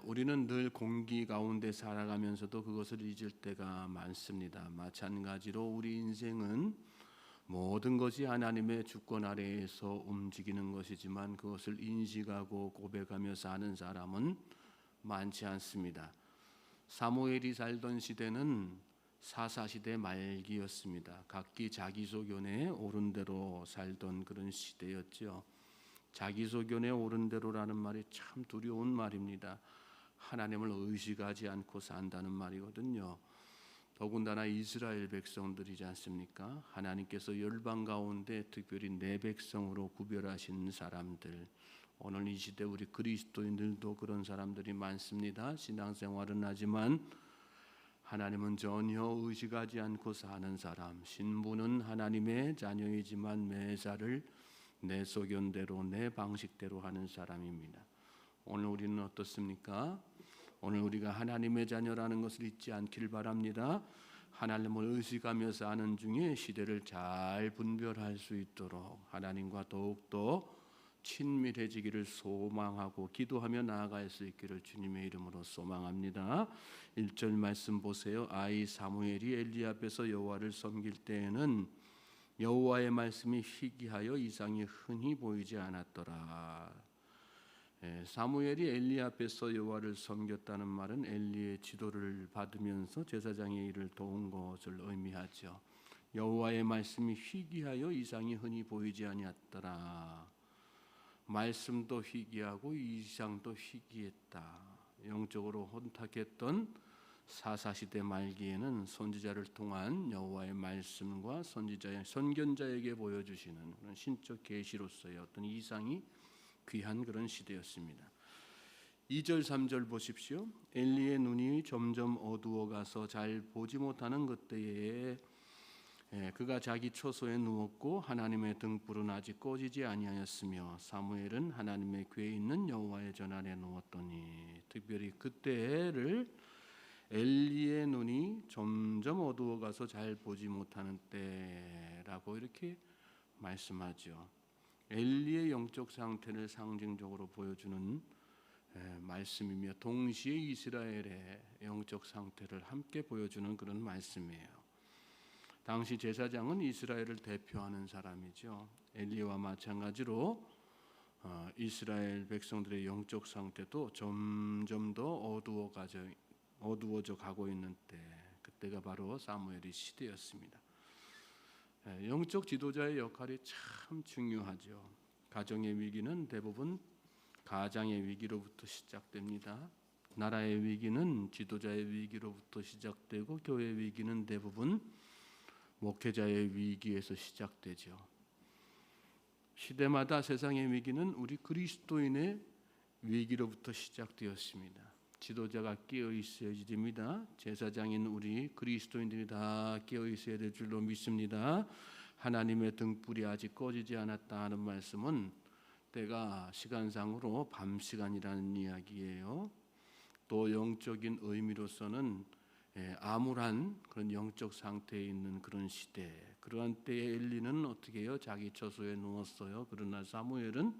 우리는 늘 공기 가운데 살아가면서도 그것을 잊을 때가 많습니다. 마찬가지로 우리 인생은 모든 것이 하나님의 주권 아래에서 움직이는 것이지만 그것을 인식하고 고백하며 사는 사람은 많지 않습니다. 사무엘이 살던 시대는 사사시대 말기였습니다. 각기 자기소견에 옳은 대로 살던 그런 시대였죠. 자기소견에 옳은 대로라는 말이 참 두려운 말입니다. 하나님을 의식하지 않고 산다는 말이거든요. 더군다나 이스라엘 백성들이지 않습니까? 하나님께서 열방 가운데 특별히 내 백성으로 구별하신 사람들, 오늘 이 시대 우리 그리스도인들도 그런 사람들이 많습니다. 신앙생활은 하지만 하나님은 전혀 의식하지 않고 사는 사람, 신부는 하나님의 자녀이지만 매사를 내 소견대로 내 방식대로 하는 사람입니다. 오늘 우리는 어떻습니까? 오늘 우리가 하나님의 자녀라는 것을 잊지 않길 바랍니다. 하나님을 의식하며 사는 중에 시대를 잘 분별할 수 있도록 하나님과 더욱더 친밀해지기를 소망하고 기도하며 나아갈 수 있기를 주님의 이름으로 소망합니다. 1절 말씀 보세요. 아이 사무엘이 엘리 앞에서 여호와를 섬길 때에는 여호와의 말씀이 희귀하여 이상이 흔히 보이지 않았더라. 사무엘이 엘리 앞에서 여호와를 섬겼다는 말은 엘리의 지도를 받으면서 제사장의 일을 도운 것을 의미하죠. 여호와의 말씀이 희귀하여 이상이 흔히 보이지 아니하더라. 말씀도 희귀하고 이상도 희귀했다. 영적으로 혼탁했던 사사시대 말기에는 선지자를 통한 여호와의 말씀과 선견자에게 보여주시는 그런 신적 계시로서의 어떤 이상이 귀한 그런 시대였습니다. 2절 3절 보십시오. 엘리의 눈이 점점 어두워가서 잘 보지 못하는 그때에 그가 자기 처소에 누웠고 하나님의 등불은 아직 꺼지지 아니하였으며 사무엘은 하나님의 궤에 있는 여호와의 전 안에 누웠더니, 특별히 그때를 엘리의 눈이 점점 어두워가서 잘 보지 못하는 때라고 이렇게 말씀하죠. 엘리의 영적 상태를 상징적으로 보여주는 말씀이며 동시에 이스라엘의 영적 상태를 함께 보여주는 그런 말씀이에요. 당시 제사장은 이스라엘을 대표하는 사람이죠. 엘리와 마찬가지로 이스라엘 백성들의 영적 상태도 점점 더 어두워져 가고 있는 때, 그때가 바로 사무엘의 시대였습니다. 영적 지도자의 역할이 참 중요하죠. 가정의 위기는 대부분 가장의 위기로부터 시작됩니다. 나라의 위기는 지도자의 위기로부터 시작되고 교회의 위기는 대부분 목회자의 위기에서 시작되죠. 시대마다 세상의 위기는 우리 그리스도인의 위기로부터 시작되었습니다. 지도자가 깨어 있어야지 됩니다. 제사장인 우리 그리스도인들이 다 깨어 있어야 될 줄로 믿습니다. 하나님의 등불이 아직 꺼지지 않았다 하는 말씀은 때가 시간상으로 밤 시간이라는 이야기예요. 또 영적인 의미로서는 암울한 그런 영적 상태에 있는 그런 시대, 그러한 때에 엘리는 어떻게 해요? 자기 처소에 누웠어요. 그러나 사무엘은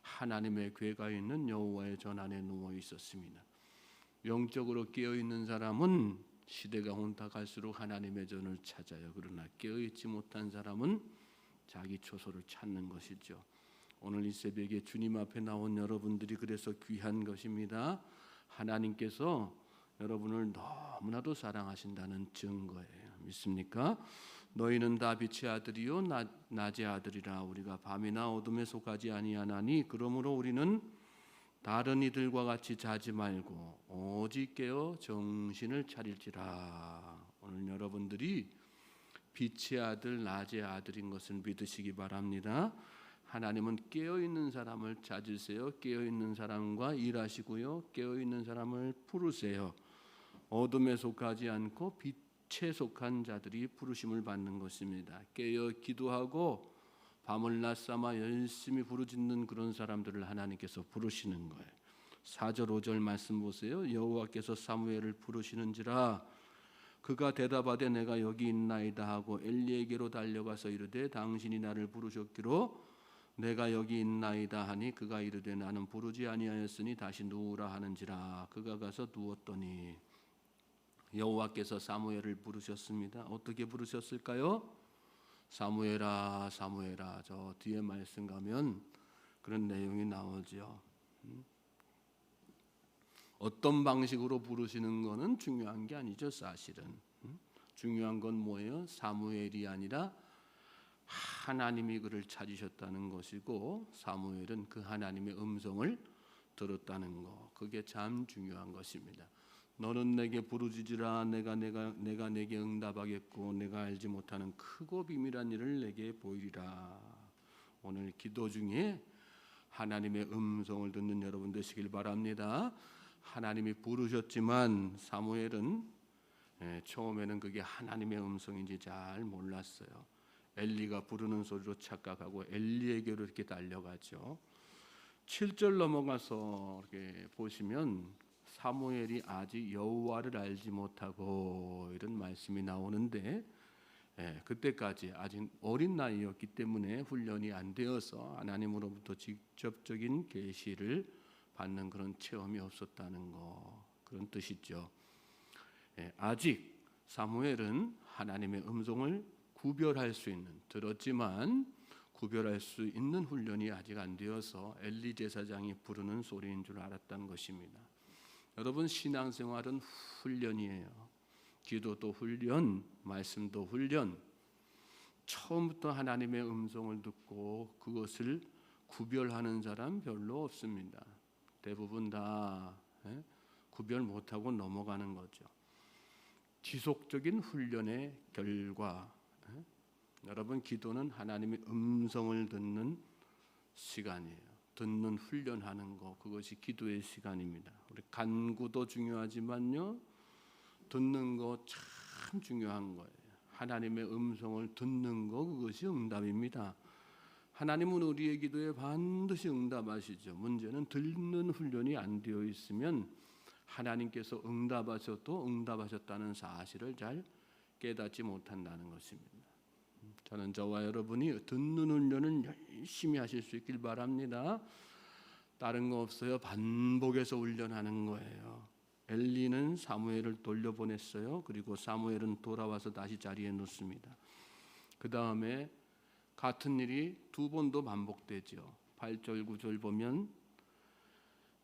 하나님의 궤가 있는 여호와의 전 안에 누워 있었습니다. 영적으로 깨어 있는 사람은 시대가 혼탁할수록 하나님의 전을 찾아요. 그러나 깨어 있지 못한 사람은 자기 처소를 찾는 것이죠. 오늘 이 새벽에 주님 앞에 나온 여러분들이 그래서 귀한 것입니다. 하나님께서 여러분을 너무나도 사랑하신다는 증거예요. 믿습니까? 너희는 다 빛의 아들이요 낮의 아들이라. 우리가 밤이나 어둠에 속하지 아니하나니 그러므로 우리는 다른 이들과 같이 자지 말고 오직 깨어 정신을 차릴지라. 오늘 여러분들이 빛의 아들 낮의 아들인 것을 믿으시기 바랍니다. 하나님은 깨어있는 사람을 찾으세요. 깨어있는 사람과 일하시고요. 깨어있는 사람을 부르세요. 어둠에 속하지 않고 빛에 속한 자들이 부르심을 받는 것입니다. 깨어 기도하고 밤을 낮삼아 열심히 부르짖는 그런 사람들을 하나님께서 부르시는 거예요. 4절 5절 말씀 보세요. 여호와께서 사무엘을 부르시는지라 그가 대답하되 내가 여기 있나이다 하고 엘리에게로 달려가서 이르되 당신이 나를 부르셨기로 내가 여기 있나이다 하니 그가 이르되 나는 부르지 아니하였으니 다시 누우라 하는지라. 그가 가서 누웠더니 여호와께서 사무엘을 부르셨습니다. 어떻게 부르셨을까요? 사무엘아 사무엘아. 저 뒤에 말씀 가면 그런 내용이 나오죠. 어떤 방식으로 부르시는 거는 중요한 게 아니죠. 사실은 중요한 건 뭐예요? 사무엘이 아니라 하나님이 그를 찾으셨다는 것이고, 사무엘은 그 하나님의 음성을 들었다는 거, 그게 참 중요한 것입니다. 너는 내게 부르짖으라. 내가 내게 응답하겠고 내가 알지 못하는 크고 비밀한 일을 내게 보이리라. 오늘 기도 중에 하나님의 음성을 듣는 여러분 되시길 바랍니다. 하나님이 부르셨지만 사무엘은 처음에는 그게 하나님의 음성인지 잘 몰랐어요. 엘리가 부르는 소리로 착각하고 엘리에게로 이렇게 달려가죠. 7절 넘어가서 이렇게 보시면 사무엘이 아직 여호와를 알지 못하고 이런 말씀이 나오는데, 그때까지 아직 어린 나이였기 때문에 훈련이 안 되어서 하나님으로부터 직접적인 계시를 받는 그런 체험이 없었다는 거, 그런 뜻이죠. 아직 사무엘은 하나님의 음성을 구별할 수 있는, 들었지만 구별할 수 있는 훈련이 아직 안 되어서 엘리 제사장이 부르는 소리인 줄 알았다는 것입니다. 여러분, 신앙생활은 훈련이에요. 기도도 훈련, 말씀도 훈련. 처음부터 하나님의 음성을 듣고 그것을 구별하는 사람 별로 없습니다. 대부분 다 구별 못하고 넘어가는 거죠. 지속적인 훈련의 결과, 여러분, 기도는 하나님의 음성을 듣는 시간이에요. 듣는 훈련하는 거, 그것이 기도의 시간입니다. 우리 간구도 중요하지만요, 듣는 거 참 중요한 거예요. 하나님의 음성을 듣는 거, 그것이 응답입니다. 하나님은 우리의 기도에 반드시 응답하시죠. 문제는 듣는 훈련이 안 되어 있으면 하나님께서 응답하셔도 응답하셨다는 사실을 잘 깨닫지 못한다는 것입니다. 저는 저와 여러분이 듣는 훈련을 열심히 하실 수 있길 바랍니다. 다른 거 없어요. 반복해서 훈련하는 거예요. 엘리는 사무엘을 돌려보냈어요. 그리고 사무엘은 돌아와서 다시 자리에 놓습니다. 그 다음에 같은 일이 두 번도 반복되죠. 8절 9절 보면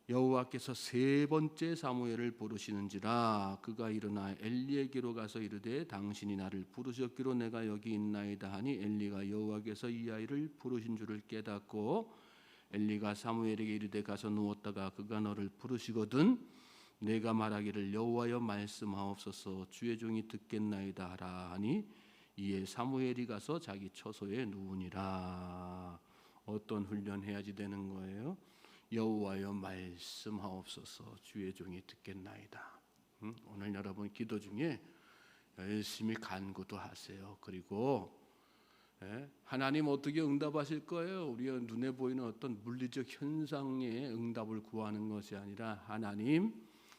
여호와께서 세 번째 사무엘을 부르시는지라. 그가 일어나 엘리에게로 가서 이르되 당신이 나를 부르셨기로 내가 여기 있나이다 하니 엘리가 여호와께서 이 아이를 부르신 줄을 깨닫고 엘리가 사무엘에게 이르되 가서 누웠다가 그가 너를 부르시거든 내가 말하기를 여호와여 말씀하옵소서 주의 종이 듣겠나이다 하라 하니 이에 사무엘이 가서 자기 처소에 누우니라. 어떤 훈련해야지 되는 거예요? 여호와여 말씀하옵소서 주의 종이 듣겠나이다. 오늘 여러분 기도 중에 열심히 간구도 하세요. 그리고 하나님 어떻게 응답하실 거예요? 우리가 눈에 보이는 어떤 물리적 현상의 응답을 구하는 것이 아니라 하나님,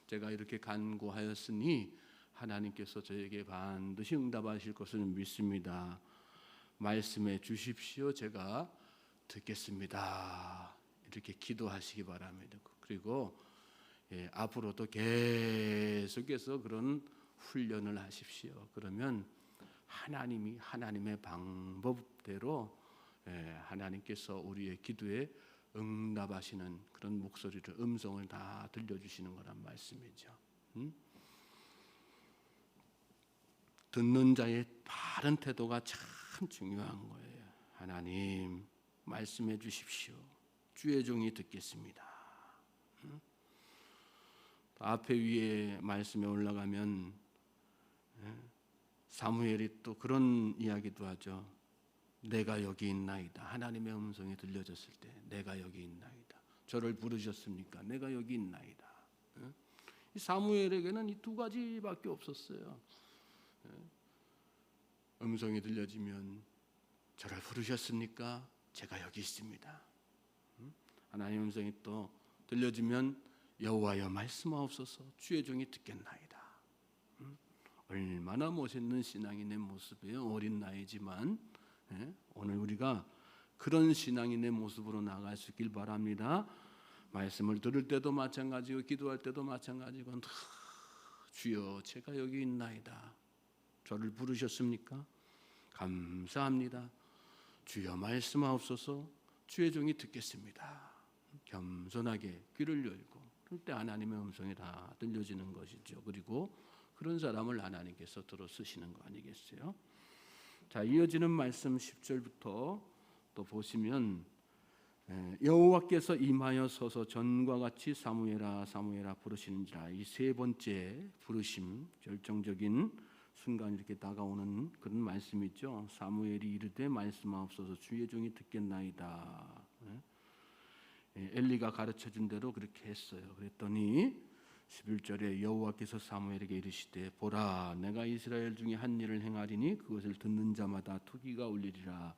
제가 이렇게 간구하였으니 하나님께서 저에게 반드시 응답하실 것을 믿습니다. 말씀해 주십시오. 제가 듣겠습니다. 이렇게 기도하시기 바랍니다. 그리고 앞으로도 계속해서 그런 훈련을 하십시오. 그러면 하나님이 하나님의 방법대로 하나님께서 우리의 기도에 응답하시는 그런 목소리를, 음성을 다 들려주시는 거란 말씀이죠. 듣는 자의 바른 태도가 참 중요한 거예요. 하나님 말씀해 주십시오. 주의 종이 듣겠습니다. 앞에 위에 말씀에 올라가면 사무엘이 또 그런 이야기도 하죠. 내가 여기 있나이다. 하나님의 음성이 들려졌을 때 내가 여기 있나이다. 저를 부르셨습니까? 내가 여기 있나이다. 이 사무엘에게는 이 두 가지밖에 없었어요. 음성이 들려지면 저를 부르셨습니까? 제가 여기 있습니다. 하나님의 음성이 또 들려지면 여호와여 말씀하옵소서 주의 종이 듣겠나이다. 얼마나 멋있는 신앙인의 모습이에요. 어린 나이지만 오늘 우리가 그런 신앙이 내 모습으로 나갈 수 있길 바랍니다. 말씀을 들을 때도 마찬가지고 기도할 때도 마찬가지고 주여 제가 여기 있나이다. 저를 부르셨습니까? 감사합니다. 주여 말씀하옵소서. 주의 종이 듣겠습니다. 겸손하게 귀를 열고 그럴 때 하나님의 음성이 다 들려지는 것이죠. 그리고 그런 사람을 하나님께서 들어 쓰시는 거 아니겠어요? 자, 이어지는 말씀 10절부터 또 보시면 여호와께서 임하여 서서 전과 같이 사무엘아 사무엘아 부르시는지라. 이 세 번째 부르심, 결정적인 순간 이렇게 다가오는 그런 말씀이죠. 사무엘이 이르되 말씀하옵소서 주의 종이 듣겠나이다. 엘리가 가르쳐준 대로 그렇게 했어요. 그랬더니 11절에 여호와께서 사무엘에게 이르시되 보라 내가 이스라엘 중에 한 일을 행하리니 그것을 듣는 자마다 투기가 울리리라.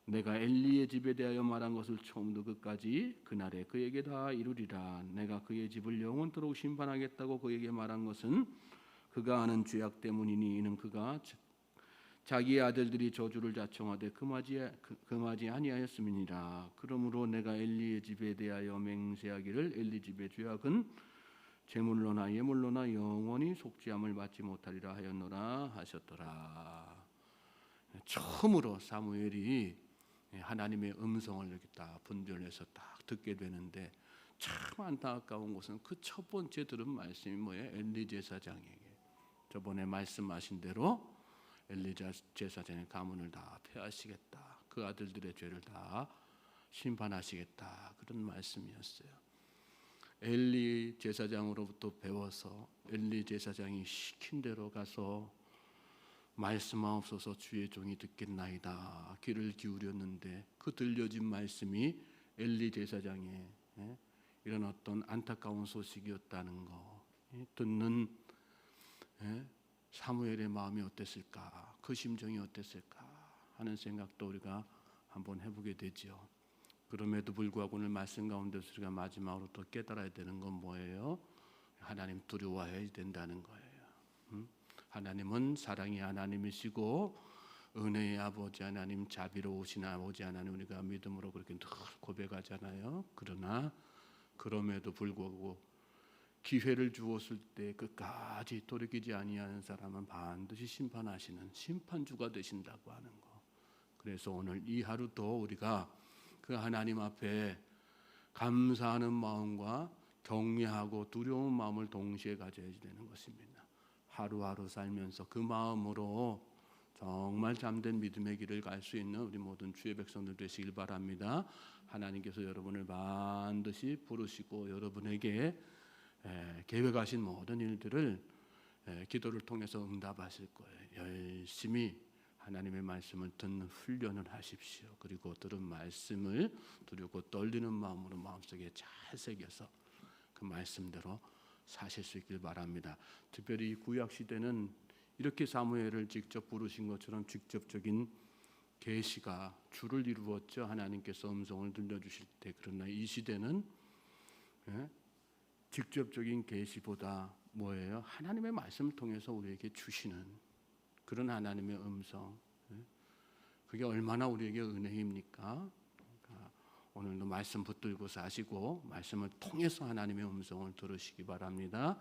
내가 엘리의 집에 대하여 말한 것을 처음부터 끝까지 그날에 그에게 다 이루리라. 내가 그의 집을 영원토록 심판하겠다고 그에게 말한 것은 그가 하는 죄악 때문이니 이는 그가 자기의 아들들이 저주를 자청하되 금하지 아니하였음이니라. 그러므로 내가 엘리의 집에 대하여 맹세하기를 엘리 집의 죄악은 제물로나 예물로나 영원히 속죄함을 받지 못하리라 하였노라 하셨더라. 처음으로 사무엘이 하나님의 음성을 이렇게 딱 분별해서 딱 듣게 되는데 참 안타까운 것은 그 첫 번째 들은 말씀이 뭐예요? 엘리 제사장에게 저번에 말씀하신 대로 엘리 제사장의 가문을 다 폐하시겠다. 그 아들들의 죄를 다 심판하시겠다. 그런 말씀이었어요. 엘리 제사장으로부터 배워서 엘리 제사장이 시킨 대로 가서 말씀하옵소서 주의 종이 듣겠나이다. 귀를 기울였는데 그 들려진 말씀이 엘리 제사장의 이런 어떤 안타까운 소식이었다는 거. 듣는 사무엘의 마음이 어땠을까? 그 심정이 어땠을까? 하는 생각도 우리가 한번 해보게 되죠. 그럼에도 불구하고 오늘 말씀 가운데서 우리가 마지막으로 또 깨달아야 되는 건 뭐예요? 하나님 두려워해야 된다는 거예요. 하나님은 사랑의 하나님이시고 은혜의 아버지 하나님, 자비로우신 아버지 하나님 우리가 믿음으로 그렇게 늘 고백하잖아요. 그러나 그럼에도 불구하고 기회를 주었을 때 끝까지 돌이키지 아니하는 사람은 반드시 심판하시는 심판주가 되신다고 하는 거. 그래서 오늘 이 하루도 우리가 그 하나님 앞에 감사하는 마음과 경외하고 두려운 마음을 동시에 가져야 되는 것입니다. 하루하루 살면서 그 마음으로 정말 참된 믿음의 길을 갈 수 있는 우리 모든 주의 백성들 되시길 바랍니다. 하나님께서 여러분을 반드시 부르시고 여러분에게 계획하신 모든 일들을 기도를 통해서 응답하실 거예요. 열심히 하나님의 말씀을 듣는 훈련을 하십시오. 그리고 들은 말씀을 두렵고 떨리는 마음으로 마음속에 잘 새겨서 그 말씀대로 사실 수 있길 바랍니다. 특별히 이 구약 시대는 이렇게 사무엘을 직접 부르신 것처럼 직접적인 계시가 주를 이루었죠. 하나님께서 음성을 들려주실 때. 그러나 이 시대는 직접적인 계시보다 뭐예요? 하나님의 말씀을 통해서 우리에게 주시는 그런 하나님의 음성. 그게 얼마나 우리에게 은혜입니까? 그러니까 오늘도 말씀 붙들고 사시고 말씀을 통해서 하나님의 음성을 들으시기 바랍니다.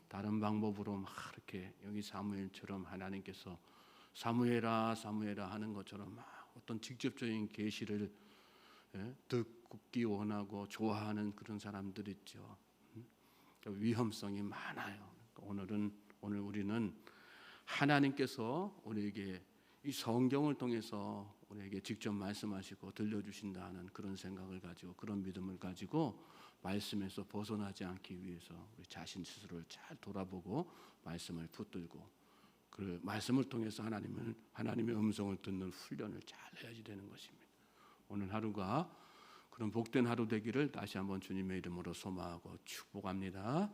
다른 방법으로 막 이렇게 여기 사무엘처럼 하나님께서 사무엘아 사무엘아 하는 것처럼 막 어떤 직접적인 계시를 듣기 원하고 좋아하는 그런 사람들 있죠. 위험성이 많아요. 오늘 우리는 하나님께서 우리에게 이 성경을 통해서 우리에게 직접 말씀하시고 들려주신다는 그런 생각을 가지고 그런 믿음을 가지고 말씀에서 벗어나지 않기 위해서 우리 자신 스스로를 잘 돌아보고 말씀을 붙들고 그 말씀을 통해서 하나님의 음성을 듣는 훈련을 잘 해야지 되는 것입니다. 오늘 하루가 그런 복된 하루 되기를 다시 한번 주님의 이름으로 소망하고 축복합니다.